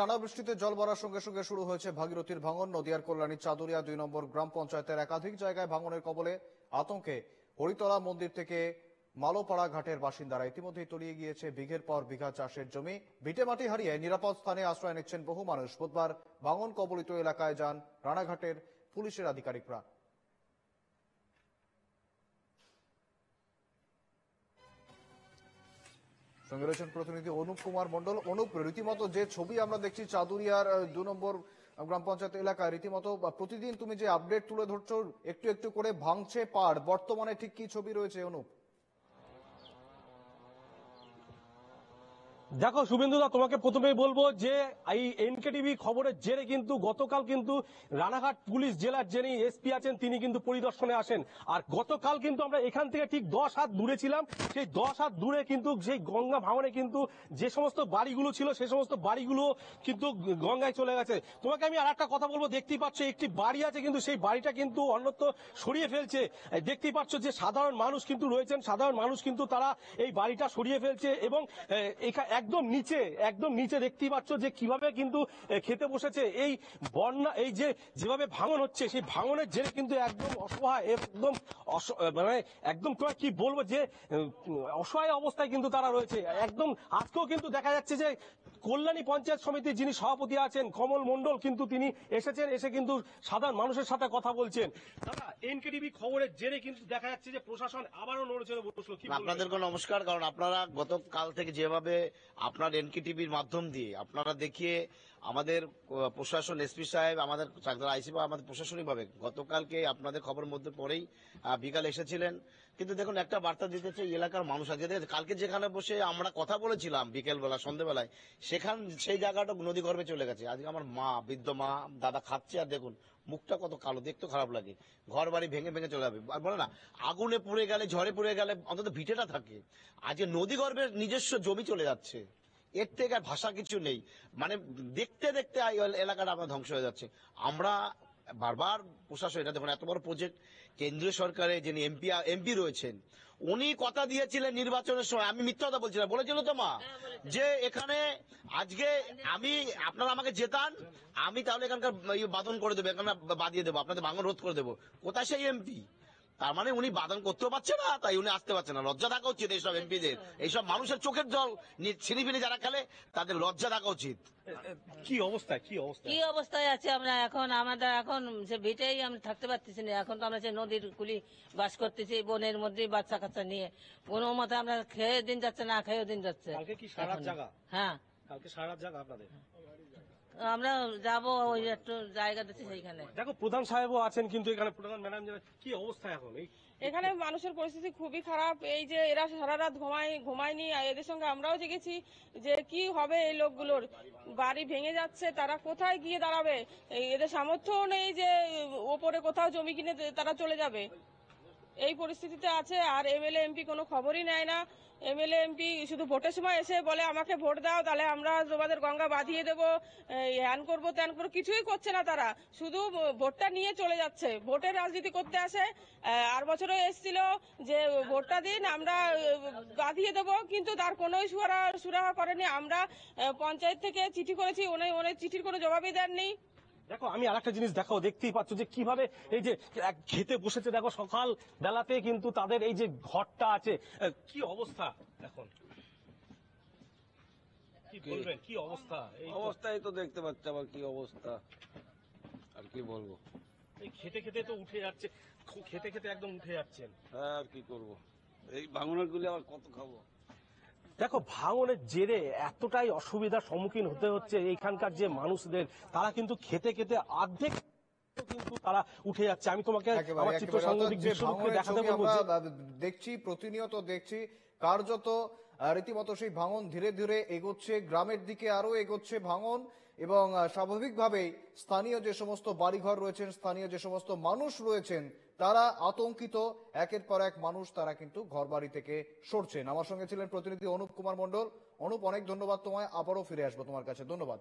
টানা বৃষ্টিতে জল বাড়ার সঙ্গে সঙ্গে শুরু হয়েছে ভাগীরথীর ভাঙন। নদিয়ার কল্যাণীর চাদুরিয়া 2 নম্বর গ্রাম পঞ্চায়েতের একাধিক জায়গায় ভাঙনের কবলে। আতঙ্কে হরিতলা মন্দির থেকে মালোপাড়া ঘাটের বাসিন্দারা। ইতিমধ্যেই তলিয়ে গিয়েছে বিঘের পর বিঘা চাষের জমি। ভিটে মাটি হারিয়ে নিরাপদ স্থানে আশ্রয় নিচ্ছেন বহু মানুষ। বুধবার ভাঙন কবলিত এলাকায় যান রানাঘাটের পুলিশের আধিকারিকরা। সঙ্গে রয়েছেন প্রতিনিধি অনুপ কুমার মন্ডল। অনুপ, রীতিমতো যে ছবি আমরা দেখছি চাদুরিয়ার 2 নম্বর গ্রাম পঞ্চায়েত এলাকায়, রীতিমতো প্রতিদিন তুমি যে আপডেট তুলে ধরছো, একটু একটু করে ভাঙছে পাড়, বর্তমানে ঠিক কি ছবি রয়েছে অনুপ? দেখো শুভেন্দুদা, তোমাকে প্রথমেই বলবো যে এই এনকেটিভি খবরের জেরে কিন্তু গতকাল কিন্তু রানাঘাট পুলিশ জেলার যিনি এসপি আছেন তিনি কিন্তু পরিদর্শনে আসেন। আর গতকাল কিন্তু আমরা এখান থেকে ঠিক 10 হাত দূরে ছিলাম। সেই 10 হাত দূরে কিন্তু সেই গঙ্গা ভাঙনে কিন্তু যে সমস্ত বাড়িগুলো ছিল সেই সমস্ত বাড়িগুলো কিন্তু গঙ্গায় চলে গেছে। তোমাকে আমি আর একটা কথা বলবো, দেখতেই পাচ্ছ একটি বাড়ি আছে কিন্তু সেই বাড়িটা কিন্তু অন্যত্র সরিয়ে ফেলছে। দেখতেই পাচ্ছ যে সাধারণ মানুষ কিন্তু রয়েছেন, সাধারণ মানুষ কিন্তু তারা এই বাড়িটা সরিয়ে ফেলছে এবং একদম নিচে দেখতেই পাচ্ছ যে কিভাবে কিন্তু খেতে বসেছে। এই বন্যা, এই যে যেভাবে ভাঙন হচ্ছে সেই ভাঙনের জেরে কিন্তু একদম অসহায়, মানে একদম তোমার কি বলবো যে অসহায় অবস্থায় কিন্তু তারা রয়েছে একদম। আজকেও কিন্তু দেখা যাচ্ছে যে কল্যাণী পঞ্চায়েত সমিতির যিনি সভাপতি আছেন কমল মন্ডল কিন্তু তিনি এসেছেন, এসে কিন্তু সাধারণ মানুষের সাথে কথা বলছেন। দাদা, এনকেটিভি খবরের জেরে কিন্তু দেখা যাচ্ছে যে প্রশাসন আবারও নড়েচড়ে বসলো। আপনাদেরকে নমস্কার। কারণ আপনারা গতকাল থেকে যেভাবে আপনার এনকেটিভির মাধ্যম দিয়ে আপনারা দেখিয়ে আমাদের প্রশাসন, এসপি সাহেব, আমাদের আইসি বা আমাদের প্রশাসনিকভাবে গতকালকে আপনাদের খবরের মধ্যে পরেই বিকালে এসেছিলেন। কিন্তু দেখুন, একটা বার্তা দিতে চাই এলাকার মানুষ আছে। কালকে যেখানে বসে আমরা কথা বলেছিলাম বিকেলবেলা সন্ধ্যেবেলায়, সেই জায়গাটা নদী গর্ভে চলে গেছে। আজকে আমার মা, বৃদ্ধ মা, দাদা খাচ্ছে, আর দেখুন মুখটা কত কালো, দেখতে খারাপ লাগে। ঘর বাড়ি ভেঙে ভেঙে চলে যাবে। আর বলে না, আগুনে পুড়ে গেলে, ঝড়ে পুড়ে গেলে অন্তত ভিটেটা থাকে। আজকে নদী গর্ভের নিজস্ব জমি চলে যাচ্ছে। এর থেকে আর ভাষা কিছু নেই। মানে দেখতে দেখতে এলাকাটা আমার ধ্বংস হয়ে যাচ্ছে। আমরা বারবার প্রশাসন, এটা দেখুন এত বড় প্রজেক্ট, কেন্দ্রীয় সরকারে যিনি এমপি রয়েছেন উনি কথা দিয়েছিলেন নির্বাচনের সময়, আমি মিথ্যা কথা বলছিলাম, বলেছিল তো মা যে এখানে আজকে আপনারা আমাকে জেতান, আমি তাহলে এখানকার বাঁধন করে দেবো, এখানে বাঁধিয়ে দেবো, আপনাদের ভাঙন রোধ করে দেবো। কোথায় সেই এমপি? তার মানে উনি বাদন করতেও পারছে না, তাই উনি আসতে পারছে না। লজ্জা থাকা উচিত এইসব এমপিদের, এইসব মানুষের চোখের জল ছিনিফিনি যারা খেলে তাদের লজ্জা থাকা উচিত। কি অবস্থায় আছে আমরা এখন? আমাদের এখন সে ভিটেই আমরা থাকতে পারতেছি না। এখন তো আমরা সে নদীর কুলি বাস করতেছি, বনের মধ্যে বাচ্চা কাচ্চা নিয়ে। কোনো মতে আমরা খেয়ে দিন যাচ্ছে, না খেয়েও দিন যাচ্ছে। হ্যাঁ, কালকে সারা জায়গা আপনাদের আমরা যাবো ওই একটু জায়গা দিচ্ছি সেইখানে। দেখো প্রধান সাহেবও আছেন কিন্তু এখানে, প্রধান ম্যাডাম, কি অবস্থা এখন? এখানে মানুষের পরিস্থিতি খুবই খারাপ। এই যে এরা সারা রাত ঘুমায়নি, এদের সঙ্গে আমরাও জেগেছি যে কি হবে এই লোকগুলোর। বাড়ি ভেঙে যাচ্ছে, তারা কোথায় গিয়ে দাঁড়াবে? এদের সামর্থ্যও নেই যে ওপরে কোথাও জমি কিনে তারা চলে যাবে। এই পরিস্থিতিতে আছে। আর এমএলএ এমপি কোনো খবরই নেয় না। এমএলএ এমপি শুধু ভোটের সময় এসে বলে আমাকে ভোট দাও, তাহলে আমরা তোমাদের গঙ্গা বাঁধিয়ে দেবো, হ্যান করবো ত্যান করবো, কিছুই করছে না তারা। শুধু ভোটটা নিয়ে চলে যাচ্ছে, ভোটের রাজনীতি করতে আসে। আর বছরও এসেছিল যে ভোটটা দিন, আমরা বাঁধিয়ে দেবো, কিন্তু তার কোনোই সুরাহা করেনি। আমরা পঞ্চায়েত থেকে চিঠি করেছি, উনি চিঠির কোনো জবাবই দেননি। দেখো আমি আরেকটা জিনিস দেখতেই পাচ্ছ যে কিভাবে এই যে খেতে বসেছে। দেখো সকাল বেলাতে কিন্তু তাদের এই যে ঘরটা আছে, কি অবস্থা এখন? কি বলবেন, কি অবস্থা? অবস্থাই তো দেখতে পাচ্ছি, আবার কি অবস্থা আর কি বলবো। এই খেতে খেতে তো উঠে যাচ্ছে, খেতে খেতে একদম উঠে যাচ্ছেন। হ্যাঁ, আর কি করবো, এই ভাঙনের গুলি আবার কত খাবো। দেখো ভাঙনের জেরে এতটাই অসুবিধার সম্মুখীন হতে হচ্ছে এইখানকার যে মানুষদের, তারা কিন্তু খেতে খেতে অর্ধেক কিন্তু তারা উঠে যাচ্ছে। আমি তোমাকে আমার চিত্র সাংবাদিক বিশ্বরূপকে দেখাতে বলবো। দেখছি, প্রতিনিয়ত দেখছি কার্যত রীতিমতো সেই ভাঙন ধীরে ধীরে এগোচ্ছে, গ্রামের দিকে আরো এগোচ্ছে ভাঙন। এবং স্বাভাবিকভাবেই স্থানীয় যে সমস্ত বাড়িঘর রয়েছেন, স্থানীয় যে সমস্ত মানুষ রয়েছেন, তারা আতঙ্কিত। একের পর এক মানুষ তারা কিন্তু ঘর বাড়ি থেকে সরছেন। আমার সঙ্গে ছিলেন প্রতিনিধি অনুপ কুমার মন্ডল। অনুপ, অনেক ধন্যবাদ তোমায়। আবারও ফিরে আসবো তোমার কাছে। ধন্যবাদ।